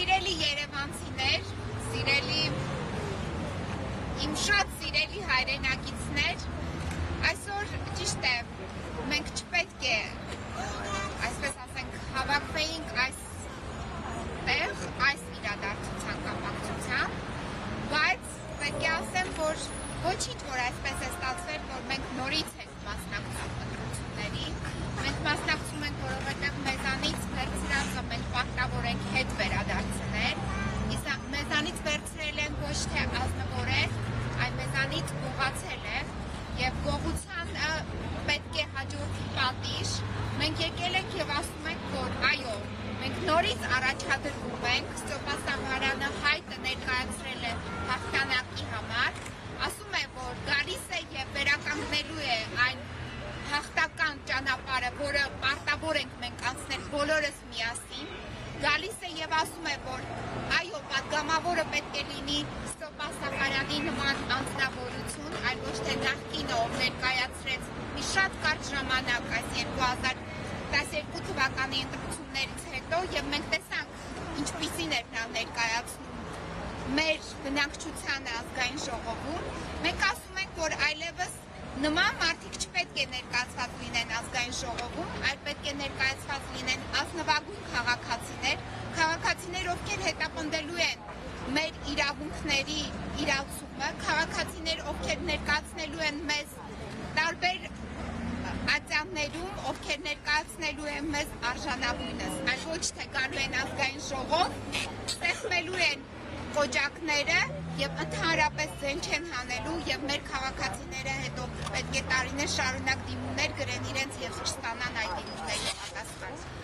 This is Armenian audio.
Սիրելի երևանցիներ, սիրելի իմ շատ սիրելի հայրենակիցներ, այսօր ճիշտ է, մենք չպետք է, այսպես ասենք, հավաքվեինք այստեղ, այս իրադարձության կապակցությամբ, բայց պետք է ասեմ, որ ոչինչ, որ այսպես է ստացվել, որ մենք նորից ենք մասնակցում ընտրությունների, մենք մասնակցում ենք, որովհետև մեզանից վերցրածը մենք պարտավոր ենք հետ վերադարձնել, իսկ մեզանից վերցրել են ոչ թե ազնվորեն, այլ մեզանից գողացել է և գողությանը պետք է հաջորդի պատիժ, մենք եկել ենք և ասում ենք, որ այո, մենք նորից առաջադրվում ենք, Ստեփան Սամարյանը հայտը ներկայացրել է հաղթանակի համար, ասում է, որ գալիս է և վերականգնելու է այն հաղթական ճանապարհը, որը պարտավոր ենք մենք անցնել բոլորս միասին, գալիս է և ասում է, որ այո, պատգամավորը պետք է լինի Ստեփան Սամարյանի նման անձնավորություն, այլ ոչ թե նախկինը, ով ներկայացրեց մի շատ կարճ ժամանակ այս 2012 թվականի ընտրություններից հետո և մենք տեսանք ինչպիսին էր նա ներկայացնում մեր բնակչությանը ազգային ժողովում, մենք ասում ենք, որ այլևս նման մարդիկ չպետք է ներկայացված լինեն ազգային ժողովում, այլ պետք է ներկայացված լինեն ազնվագույն քաղաքացիներ, ովքեր հետապնդելու են մեր իրավունքների իրացումը, քաղաքացիներ, ովքեր ներկայացնելու են մեզ տարբեր ատյաններում, ովքեր ներկայացնելու են մեզ արժանավույնս, այլ ոչ թե գալու են ազգային ժողով, ստեղծելու են կոճակները և ընդհանրապես ձեն չեն հանելու և մեր քաղաքացիները հետո պետք է տարիներ շարունակ դիմումներ գրեն իրենց և չստանան այդ դիմումների պատասխան։